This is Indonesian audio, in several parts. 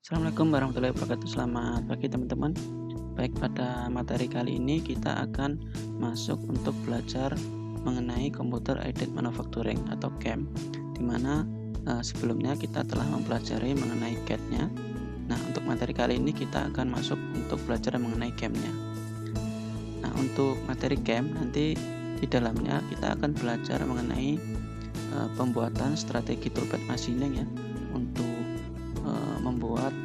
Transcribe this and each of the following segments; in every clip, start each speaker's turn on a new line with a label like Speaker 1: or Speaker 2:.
Speaker 1: Assalamualaikum warahmatullahi wabarakatuh. Selamat pagi teman-teman. Baik, pada materi kali ini kita akan masuk untuk belajar mengenai Computer Aided Manufacturing atau CAM, di mana sebelumnya kita telah mempelajari mengenai CAD-nya. Nah, untuk materi kali ini kita akan masuk untuk belajar mengenai CAM-nya. Nah, untuk materi CAM nanti di dalamnya kita akan belajar mengenai pembuatan strategi toolpath machining ya, untuk membuat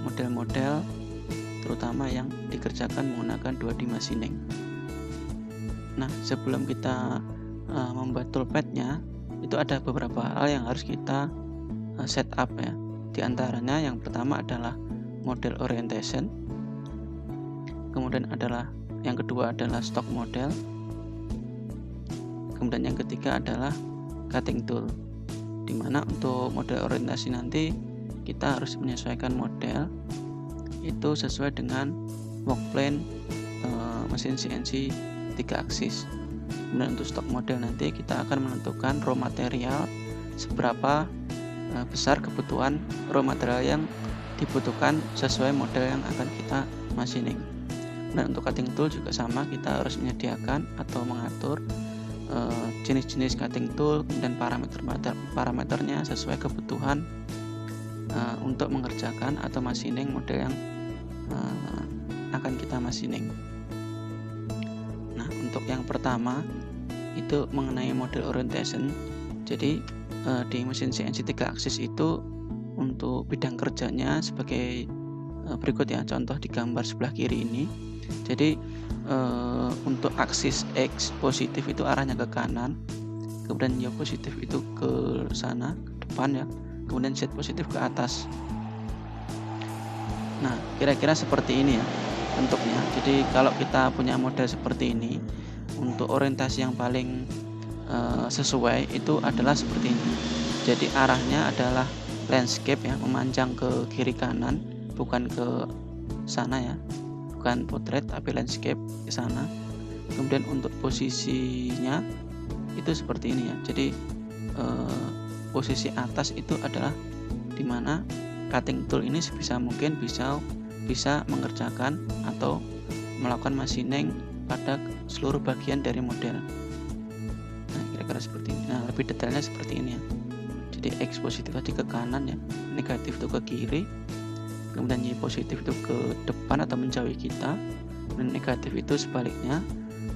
Speaker 1: model-model terutama yang dikerjakan menggunakan 2D machining. Nah, sebelum kita membuat toolpath-nya, itu ada beberapa hal yang harus kita setup ya. Di antaranya yang pertama adalah model orientation, kemudian yang kedua adalah stock model, kemudian yang ketiga adalah cutting tool. Dimana untuk model orientasi nanti kita harus menyesuaikan model itu sesuai dengan work plan mesin CNC 3 aksis. Kemudian untuk stock model nanti kita akan menentukan raw material seberapa besar kebutuhan raw material yang dibutuhkan sesuai model yang akan kita machining. Dan untuk cutting tool juga sama, kita harus menyediakan atau mengatur jenis-jenis cutting tool dan parameternya sesuai kebutuhan untuk mengerjakan atau machining model yang akan kita machining. Nah, untuk yang pertama itu mengenai model orientation. Jadi di mesin CNC 3 aksis itu untuk bidang kerjanya sebagai berikut ya, contoh di gambar sebelah kiri ini. Jadi untuk aksis X positif itu arahnya ke kanan, kemudian Y positif itu ke sana, ke depan ya, kemudian Z positif ke atas. Nah, kira-kira seperti ini ya bentuknya. Jadi kalau kita punya model seperti ini, untuk orientasi yang paling sesuai itu adalah seperti ini. Jadi arahnya adalah landscape ya, memanjang ke kiri kanan, bukan ke sana ya, bukan portrait tapi landscape ke sana. Kemudian untuk posisinya itu seperti ini ya. Jadi posisi atas itu adalah dimana cutting tool ini sebisa mungkin bisa mengerjakan atau melakukan machining pada seluruh bagian dari model. Nah, kira-kira seperti ini. Nah, lebih detailnya seperti ini ya. Jadi X positif tadi ke kanan ya, negatif itu ke kiri, kemudian Y positif itu ke depan atau menjauhi kita, dan negatif itu sebaliknya.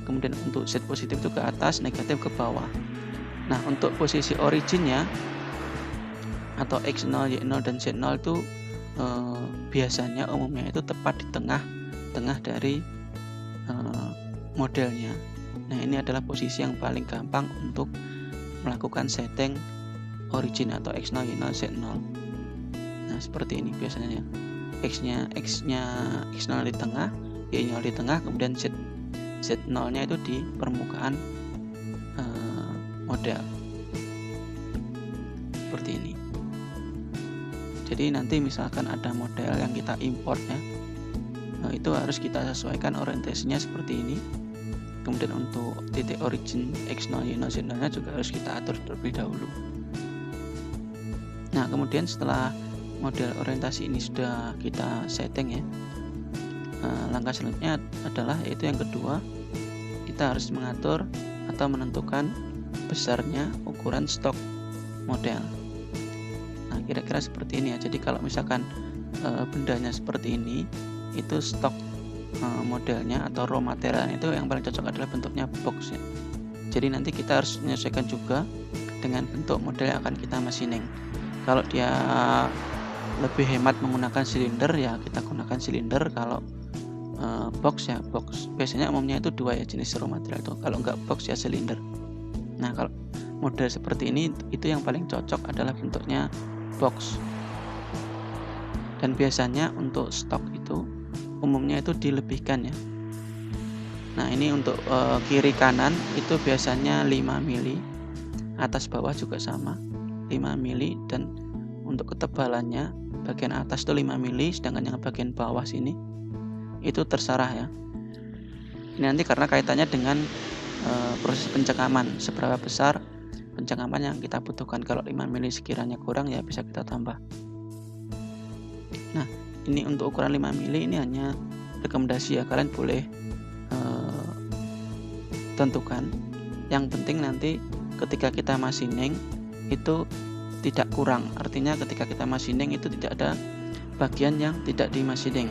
Speaker 1: Kemudian untuk Z positif itu ke atas, negatif ke bawah. Nah, untuk posisi originnya atau X0, Y0 dan Z0 itu biasanya umumnya itu tepat di tengah dari modelnya. Nah, ini adalah posisi yang paling gampang untuk melakukan setting origin atau X0, Y0, Z0. Nah, seperti ini biasanya ya. X0 di tengah, Y0 di tengah, kemudian Z0-nya itu di permukaan model. Seperti ini. Jadi nanti misalkan ada model yang kita import ya, itu harus kita sesuaikan orientasinya seperti ini. Kemudian untuk titik origin X0, Y0, Z0-nya juga harus kita atur terlebih dahulu. Nah, kemudian setelah model orientasi ini sudah kita setting ya, langkah selanjutnya adalah yaitu yang kedua, kita harus mengatur atau menentukan besarnya ukuran stok model. Nah, kira-kira seperti ini ya. Jadi kalau misalkan bendanya seperti ini, itu stok modelnya atau raw material itu yang paling cocok adalah bentuknya box ya. Jadi nanti kita harus menyesuaikan juga dengan bentuk model yang akan kita machining. Kalau dia lebih hemat menggunakan silinder ya kita gunakan silinder. Kalau box ya box. Biasanya umumnya itu dua ya jenis raw material itu. Kalau enggak box ya silinder. Nah, kalau model seperti ini itu yang paling cocok adalah bentuknya box. Dan biasanya untuk stok itu umumnya itu dilebihkan ya. Nah, ini untuk kiri kanan itu biasanya 5 mili, atas bawah juga sama 5 mili, dan untuk ketebalannya bagian atas itu 5 mili, sedangkan yang bagian bawah sini itu terserah ya. Ini nanti karena kaitannya dengan proses pencekaman, seberapa besar pencekaman yang kita butuhkan. Kalau 5 mili sekiranya kurang ya bisa kita tambah. Nah, ini untuk ukuran 5 mili ini hanya rekomendasi ya, kalian boleh tentukan. Yang penting nanti ketika kita machining itu tidak kurang, artinya ketika kita machining itu tidak ada bagian yang tidak di machining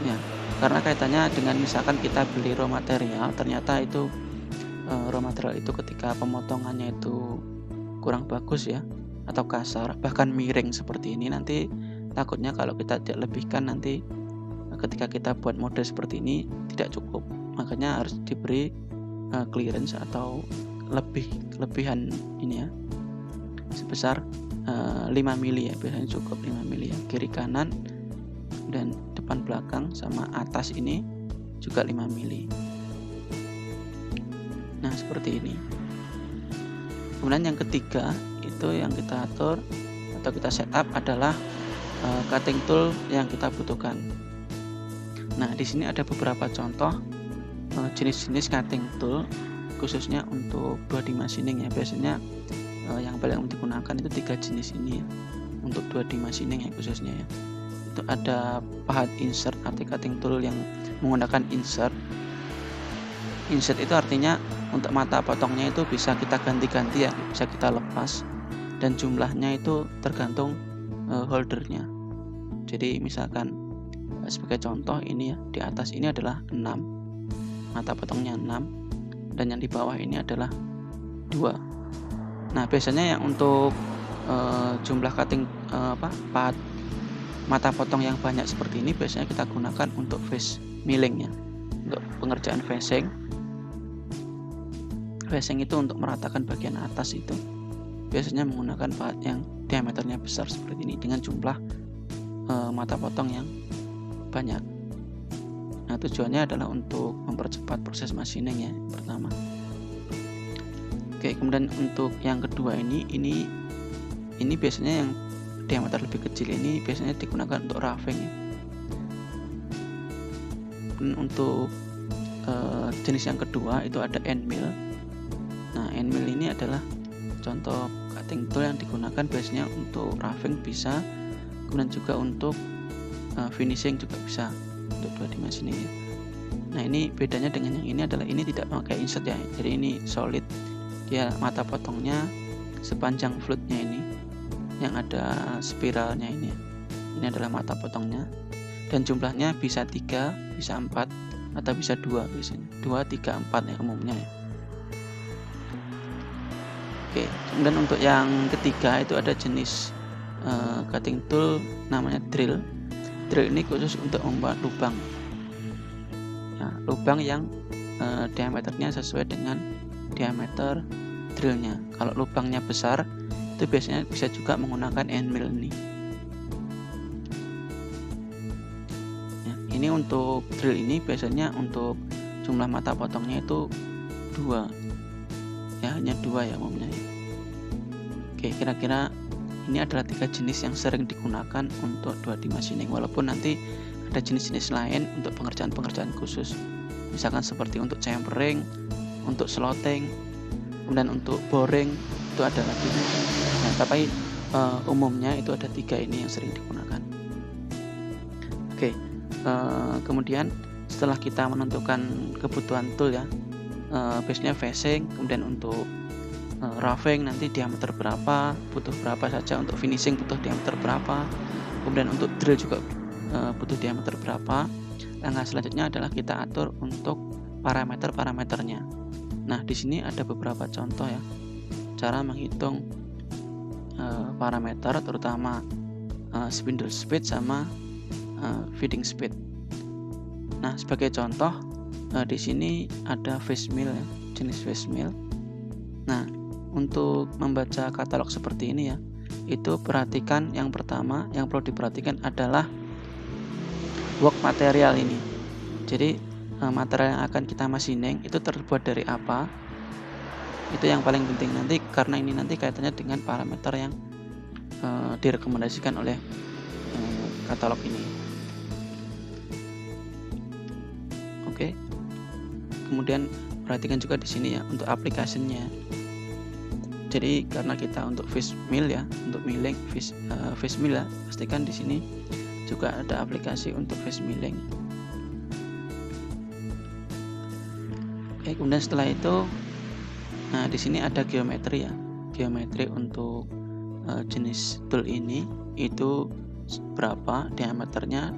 Speaker 1: ya, karena kaitannya dengan misalkan kita beli raw material, ternyata itu raw material itu ketika pemotongannya itu kurang bagus ya, atau kasar bahkan miring seperti ini, nanti takutnya kalau kita tidak lebihkan nanti ketika kita buat model seperti ini tidak cukup, makanya harus diberi clearance atau lebihan ini ya, sebesar 5 mili ya, biasanya cukup 5 mili ya, kiri kanan dan depan belakang sama atas ini juga 5 mili. Nah, seperti ini. Kemudian yang ketiga itu yang kita atur atau kita setup adalah cutting tool yang kita butuhkan. Nah, di sini ada beberapa contoh jenis-jenis cutting tool khususnya untuk 2D machining ya. Biasanya yang paling digunakan itu 3 jenis ini ya, untuk 2D machining ya khususnya ya. Itu ada pahat insert, arti cutting tool yang menggunakan insert. Insert itu artinya untuk mata potongnya itu bisa kita ganti-ganti ya, bisa kita lepas, dan jumlahnya itu tergantung holdernya. Jadi misalkan sebagai contoh ini ya, di atas ini adalah 6, mata potongnya 6, dan yang di bawah ini adalah 2. Nah, biasanya yang untuk jumlah cutting pahat mata potong yang banyak seperti ini biasanya kita gunakan untuk face milling ya, untuk pengerjaan facing. Facing itu untuk meratakan bagian atas, itu biasanya menggunakan pahat yang diameternya besar seperti ini dengan jumlah mata potong yang banyak. Nah, tujuannya adalah untuk mempercepat proses machining ya, pertama. Oke, kemudian untuk yang kedua ini biasanya yang diameter lebih kecil ini biasanya digunakan untuk roughing ya. Dan untuk jenis yang kedua itu ada end mill. Nah, end mill ini adalah contoh cutting tool yang digunakan biasanya untuk roughing bisa, kemudian juga untuk finishing juga bisa untuk 2D machining ya. Nah, ini bedanya dengan yang ini adalah ini tidak pakai insert ya, jadi ini solid, dia mata potongnya sepanjang flutnya ini yang ada spiralnya ini ya. Ini adalah mata potongnya dan jumlahnya bisa 3, bisa 4, atau bisa 2 biasanya, 2, 3, 4 ya umumnya ya. Oke, kemudian untuk yang ketiga itu ada jenis cutting tool namanya drill. Drill ini khusus untuk membuat lubang ya, lubang yang diameternya sesuai dengan diameter drillnya. Kalau lubangnya besar itu biasanya bisa juga menggunakan end mill ini ya. Ini untuk drill ini biasanya untuk jumlah mata potongnya itu 2 ya, hanya 2 ya umumnya ya. Oke, kira-kira ini adalah 3 jenis yang sering digunakan untuk 2D machining, walaupun nanti ada jenis-jenis lain untuk pengerjaan-pengerjaan khusus, misalkan seperti untuk chambering, untuk slotting, kemudian untuk boring itu ada lagi. Nah, tapi umumnya itu ada 3 ini yang sering digunakan. Oke, kemudian setelah kita menentukan kebutuhan tool ya, biasanya facing, kemudian untuk roughing nanti diameter berapa, butuh berapa saja, untuk finishing butuh diameter berapa, kemudian untuk drill juga butuh diameter berapa. Langkah selanjutnya adalah kita atur untuk parameter-parameternya. Nah, di sini ada beberapa contoh ya, cara menghitung parameter, terutama spindle speed sama feeding speed. Nah, sebagai contoh di sini ada face mill ya, jenis face mill. Nah, untuk membaca katalog seperti ini ya, itu perhatikan yang pertama yang perlu diperhatikan adalah work material ini. Jadi material yang akan kita machining itu terbuat dari apa, itu yang paling penting nanti, karena ini nanti kaitannya dengan parameter yang direkomendasikan oleh katalog ini. Oke, kemudian perhatikan juga di sini ya untuk aplikasinya. Jadi karena kita untuk fish meal ya, untuk milling fish meal ya, pastikan di sini juga ada aplikasi untuk fish milling. Oke, kemudian setelah itu, nah di sini ada geometri ya, geometri untuk jenis tool ini itu berapa diameternya,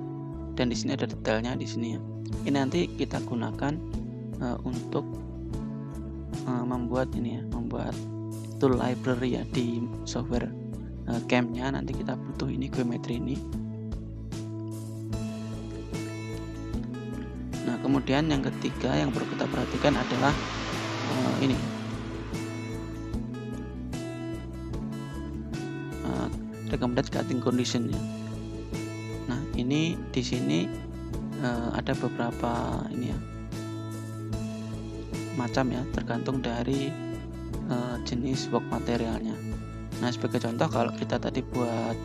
Speaker 1: dan di sini ada detailnya di sini ya. Ini nanti kita gunakan untuk membuat ini ya, membuat tool library ya di software CAM-nya. Nanti kita butuh ini geometri ini. Nah, kemudian yang ketiga yang perlu kita perhatikan adalah ini recommended cutting condition ya. Nah, ini di sini ada beberapa ini ya, macam ya, tergantung dari jenis work materialnya. Nah, sebagai contoh kalau kita tadi buat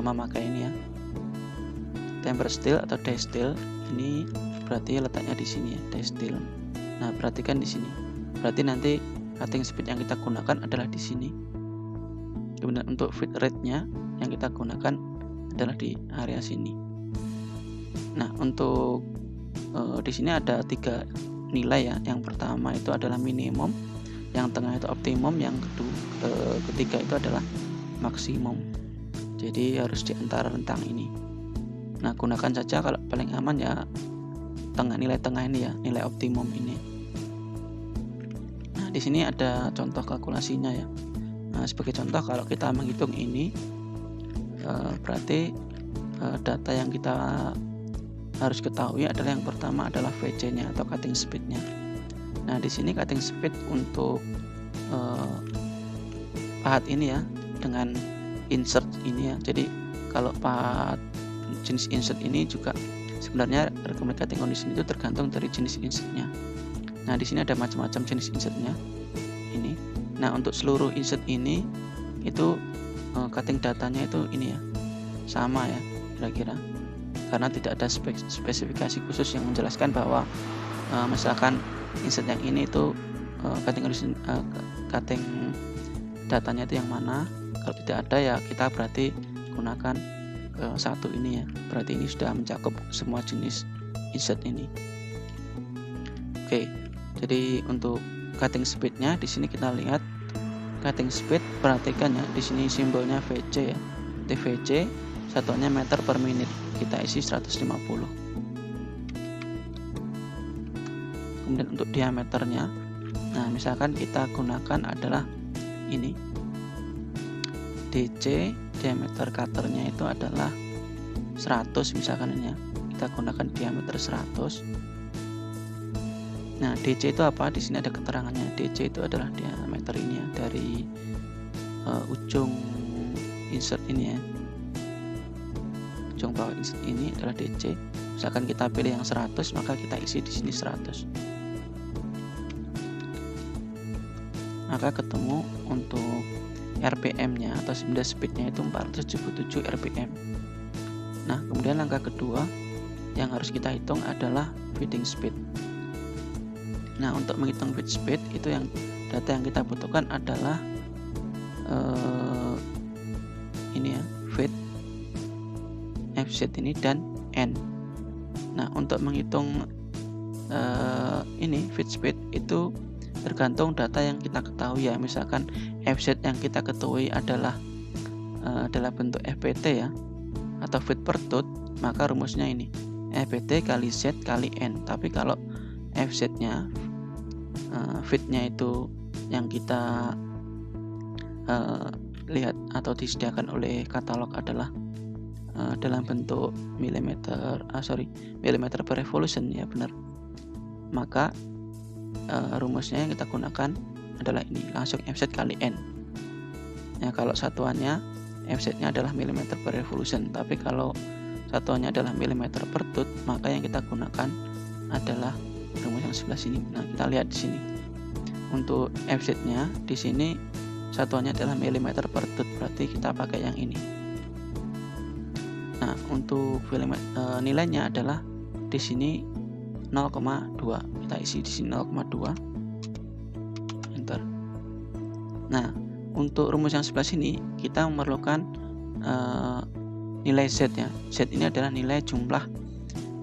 Speaker 1: memakai ini ya, tempered steel atau die steel, ini berarti letaknya di sini ya, die steel. Nah, perhatikan di sini. Berarti nanti cutting speed yang kita gunakan adalah di sini. Kemudian untuk feed rate-nya yang kita gunakan adalah di area sini. Nah, untuk di sini ada 3 nilai ya. Yang pertama itu adalah minimum, yang tengah itu optimum, yang ketiga itu adalah maksimum. Jadi harus di antara rentang ini. Nah, gunakan saja kalau paling aman ya nilai tengah ini ya, nilai optimum ini. Nah, di sini ada contoh kalkulasinya ya. Nah, sebagai contoh kalau kita menghitung ini, berarti data yang kita harus ketahui adalah yang pertama adalah VC-nya atau cutting speed-nya. Nah, di sini cutting speed untuk pahat ini ya, dengan insert ini ya. Jadi kalau pahat jenis insert ini juga sebenarnya recommended cutting condition itu tergantung dari jenis insertnya. Nah, di sini ada macam-macam jenis insertnya ini. Nah, untuk seluruh insert ini itu cutting datanya itu ini ya, sama ya kira-kira, karena tidak ada spesifikasi khusus yang menjelaskan bahwa misalkan insert yang ini itu cutting datanya itu yang mana. Kalau tidak ada ya kita berarti gunakan satu ini ya, berarti ini sudah mencakup semua jenis insert ini. Oke, jadi untuk cutting speednya di sini kita lihat cutting speed, perhatikan ya, di sini simbolnya VC ya, TVC, satuannya meter per menit, kita isi 150. Kemudian untuk diameternya, nah misalkan kita gunakan adalah ini DC, diameter cutternya itu adalah 100 misalkan ini ya, kita gunakan diameter 100. Nah, DC itu apa? Di sini ada keterangannya. DC itu adalah diameter ini ya, dari ujung insert ini ya, ujung bawah insert ini adalah DC. Misalkan kita pilih yang 100, maka kita isi di sini 100. Maka ketemu untuk RPM-nya atau cylinder speed-nya itu 477 RPM. Nah, kemudian langkah kedua yang harus kita hitung adalah feeding speed. Nah, untuk menghitung feed speed itu yang data yang kita butuhkan adalah ini ya, feed, FZ ini dan N. Nah, untuk menghitung ini feed speed itu tergantung data yang kita ketahui ya. Misalkan FZ yang kita ketahui adalah dalam bentuk FPT ya, atau feet per tooth, maka rumusnya ini FPT kali Z kali N. Tapi kalau FZ-nya feed-nya itu yang kita lihat atau disediakan oleh katalog adalah dalam bentuk milimeter per revolution ya, benar. Maka rumusnya yang kita gunakan adalah ini, langsung FZ kali N. Ya, kalau satuannya FZ-nya adalah milimeter per revolution, tapi kalau satuannya adalah milimeter per tooth, maka yang kita gunakan adalah rumus yang sebelah sini. Nah, kita lihat di sini. Untuk FZ-nya di sini satuannya adalah milimeter per tooth, berarti kita pakai yang ini. Nah, untuk nilainya adalah di sini 0,2. Kita isi di sini 0,2. Enter. Nah, untuk rumus yang sebelah sini kita memerlukan nilai Z ya. Z ini adalah nilai jumlah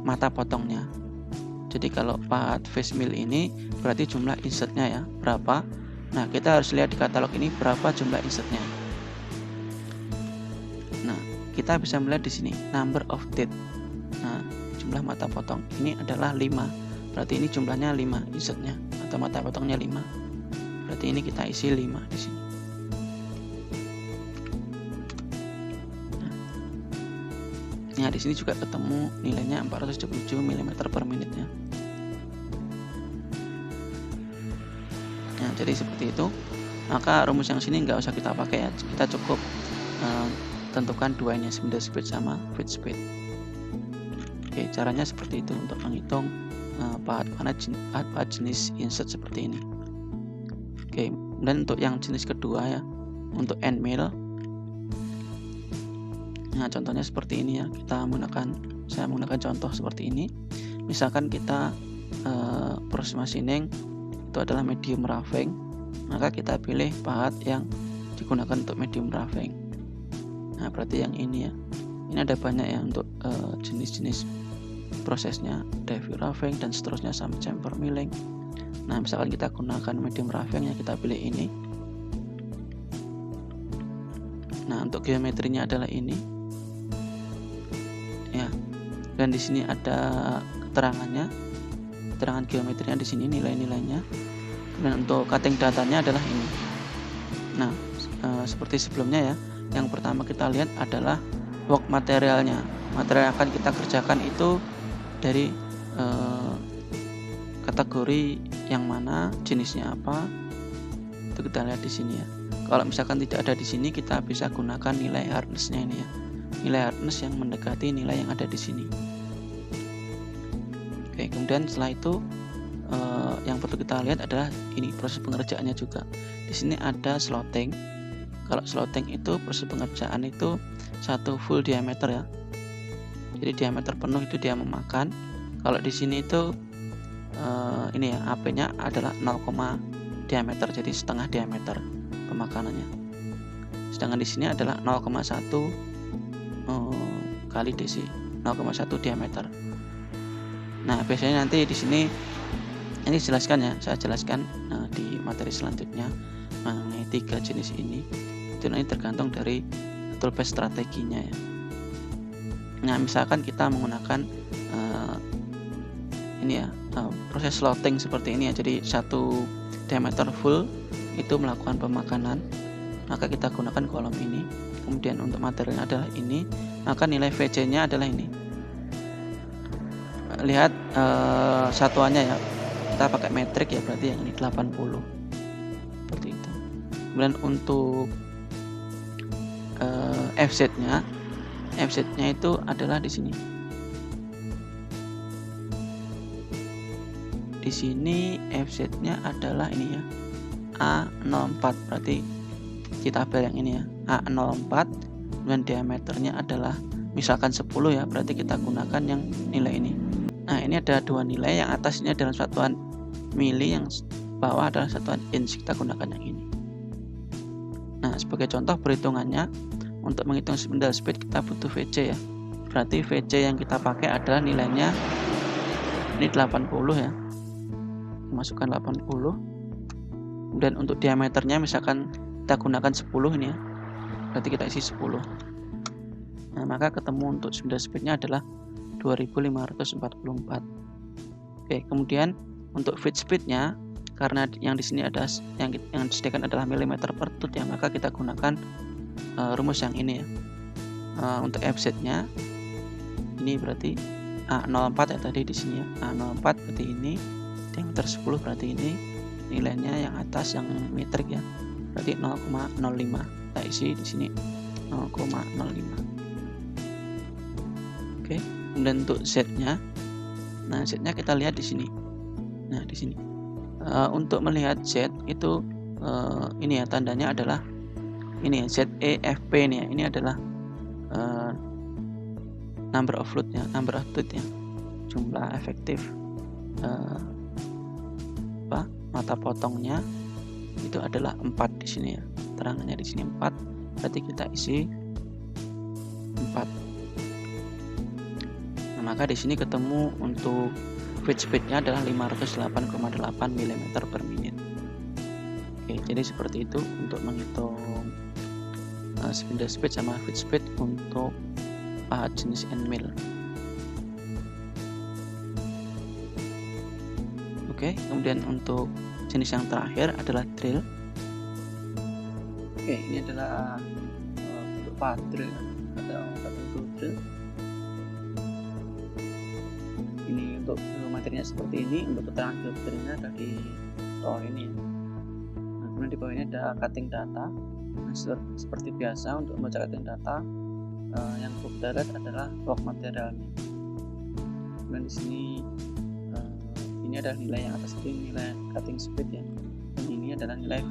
Speaker 1: mata potongnya. Jadi kalau path face mill ini berarti jumlah insertnya ya, berapa. Nah, kita harus lihat di katalog ini berapa jumlah insertnya. Nah, kita bisa melihat di sini number of teeth. Nah, jumlah mata potong ini adalah 5. Berarti ini jumlahnya 5 insertnya atau mata potongnya 5. Berarti ini kita isi 5 di sini. Nah, di sini juga ketemu nilainya 477 mm per menitnya. Nah, jadi seperti itu. Maka rumus yang sini nggak usah kita pakai ya. Kita cukup tentukan dua ini, spindle speed sama feed speed. Oke, caranya seperti itu untuk menghitung path jenis insert seperti ini. Oke, dan untuk yang jenis kedua ya, untuk end mill. Nah, contohnya seperti ini ya. Saya menggunakan contoh seperti ini. Misalkan kita proses machining itu adalah medium roughing, maka kita pilih path yang digunakan untuk medium roughing. Nah, berarti yang ini ya. Ini ada banyak ya untuk jenis-jenis prosesnya, heavy roughing dan seterusnya sampai chamfer milling. Nah, misalkan kita gunakan medium roughing ya, kita pilih ini. Nah, untuk geometrinya adalah ini. Ya. Dan di sini ada keterangannya. Keterangan geometrinya di sini, nilai-nilainya. Dan untuk cutting datanya adalah ini. Nah, seperti sebelumnya ya. Yang pertama kita lihat adalah work materialnya. Material yang akan kita kerjakan itu dari kategori yang mana, jenisnya apa. Itu kita lihat di sini ya. Kalau misalkan tidak ada di sini, kita bisa gunakan nilai hardness-nya ini ya. Nilai hardness yang mendekati nilai yang ada di sini. Oke, kemudian setelah itu yang perlu kita lihat adalah ini proses pengerjaannya juga. Di sini ada slotting. Kalau slotting itu proses pengerjaan itu satu full diameter ya. Jadi diameter penuh itu dia memakan. Kalau di sini itu ini ya, AP-nya adalah 0, diameter, jadi setengah diameter pemakanannya. Sedangkan di sini adalah 0,1 kali DC, 0,1 diameter. Nah, biasanya nanti di sini ini jelaskan ya, saya jelaskan di materi selanjutnya mengenai 3 jenis ini. Itu nanti tergantung dari toolbase strateginya ya. Nah, misalkan kita menggunakan ini ya, proses slotting seperti ini ya. Jadi satu diameter full itu melakukan pemakanan, maka kita gunakan kolom ini. Kemudian untuk materialnya adalah ini, maka nilai VC-nya adalah ini. Lihat satuannya ya, kita pakai metrik ya, berarti yang ini 80 seperti itu. Kemudian untuk FZ-nya itu adalah di sini. Di sini FZ-nya adalah ini ya, A04, berarti kita tabel yang ini ya, A04, dan diameternya adalah misalkan 10 ya, berarti kita gunakan yang nilai ini. Nah, ini ada dua nilai, yang atasnya dalam satuan mili, yang bawah adalah satuan inch, kita gunakan yang ini. Nah, sebagai contoh perhitungannya, untuk menghitung spindle speed kita butuh VC ya, berarti VC yang kita pakai adalah nilainya ini 80 ya, masukkan 80. Dan untuk diameternya misalkan kita gunakan 10 ini ya, berarti kita isi 10. Nah, maka ketemu untuk spindle speednya adalah 2544. Oke, kemudian untuk feed speednya, karena yang di sini ada yang disediakan adalah milimeter per tooth ya, maka kita gunakan rumus yang ini ya. Untuk FZ-nya ini berarti A04 ya tadi di sini ya. A04 berarti ini, diameter 10 berarti ini, nilainya yang atas yang metrik ya, berarti 0,05. Kita isi di sini 0,05. Oke, kemudian untuk Z-nya, nah Z-nya kita lihat di sini. Nah, di sini untuk melihat Z itu ini ya, tandanya adalah ini ya, ZEFP ini ya. Ini adalah number of load ya, number of tooth ya, jumlah efektif mata potongnya itu adalah 4 di sini ya. keterangannya di sini 4, berarti kita isi 4. Nah, maka di sini ketemu untuk feed speednya adalah 508,8 mm per menit. Oke, jadi seperti itu untuk menghitung spindle speed sama feed speed untuk jenis end mill. Oke, kemudian untuk jenis yang terakhir adalah drill. Oke, ini adalah untuk pahat drill atau cutting drill. Ini untuk materinya seperti ini. Untuk keterangan drillnya ada di bawah ini ya. Nah, kemudian di bawah ini ada cutting data. Nah, seperti biasa untuk membaca cutting data, yang kita lihat adalah log materialnya. Kemudian di sini ini adalah nilai yang atas ini nilai cutting speed ya, dan ini adalah nilai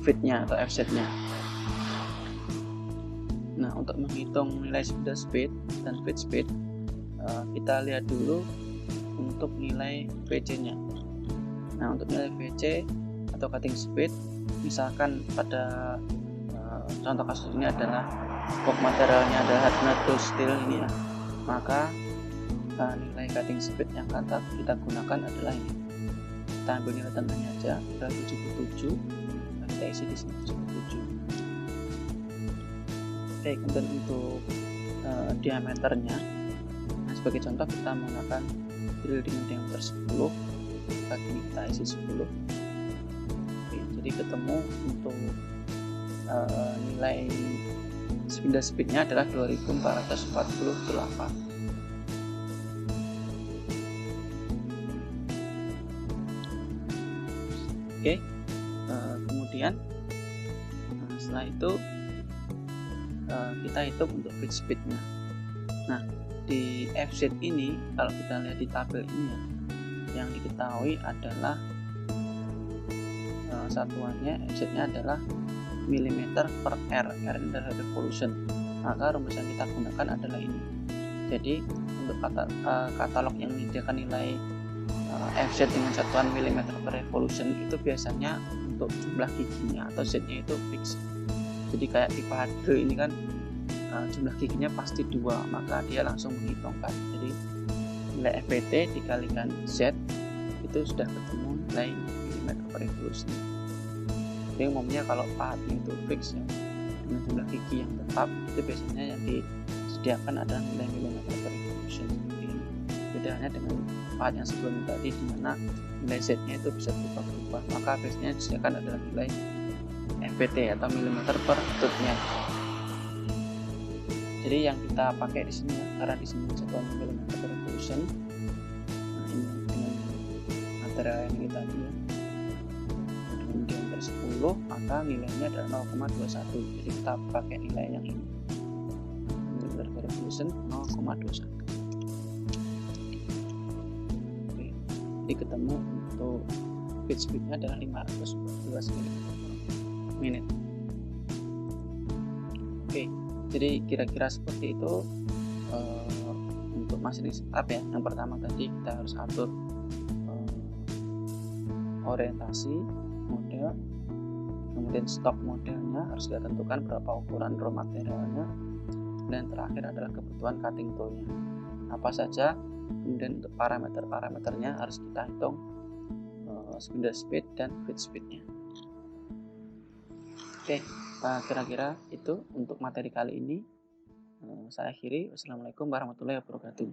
Speaker 1: feednya atau offsetnya. Nah, untuk menghitung nilai spindle speed dan feed speed, kita lihat dulu untuk nilai VC nya. Nah, untuk nilai VC atau cutting speed, misalkan pada contoh kasus ini adalah log materialnya adalah hardness tool steel ini ya, maka nilai cutting speed yang kita gunakan adalah ini. Kita ambil nilai tengahnya aja, adalah 77. Nah, kita isi di sini 77. Oke, kemudian untuk diameternya, nah sebagai contoh kita menggunakan drill dengan diameter 10. Kaki ini kita isi 10. Oke, jadi ketemu untuk nilai spindle speednya adalah 2448. Oke, kemudian setelah itu kita hitung untuk feed speednya. Nah, di offset ini kalau kita lihat di tabel ini ya, yang diketahui adalah satuannya offsetnya adalah milimeter per R. R ini adalah revolution. Maka rumus yang kita gunakan adalah ini. Jadi untuk katalog yang menyediakan nilai offset dengan satuan milimeter per revolution itu biasanya untuk jumlah giginya atau Z-nya itu fix. Jadi kayak di pahat drill ini kan jumlah giginya pasti 2, maka dia langsung menghitungkan. Jadi nilai FPT dikalikan Z itu sudah ketemu nilai milimeter per revolution. Jadi umumnya kalau pahatnya itu fix ya, dengan jumlah gigi yang tetap, itu biasanya yang disediakan adalah nilai milimeter per revolution. Bedanya dengan pahat yang sebelumnya tadi, di mana nilai Z-nya itu bisa berubah-ubah, maka biasanya disediakan adalah nilai FPT atau milimeter per tooth-nya. Jadi yang kita pakai di sini ya, karena di sini satuan milimeter per revolution. Nah, ini dengan material yang ini tadi ya, dengan diameter 10, maka nilainya adalah 0,21. Jadi kita pakai nilai yang ini, milimeter per revolution 0,21. Jadi ketemu untuk feed speednya adalah 512 menit. Oke, jadi kira-kira seperti itu untuk machining setup ya. Yang pertama tadi kita harus atur orientasi model, kemudian stok modelnya harus kita tentukan berapa ukuran raw materialnya, dan terakhir adalah kebutuhan cutting toolnya apa saja. Kemudian untuk parameternya harus kita hitung spindle speed dan feed speednya. Oke, kira-kira itu untuk materi kali ini. Saya akhiri. Wassalamualaikum warahmatullahi wabarakatuh.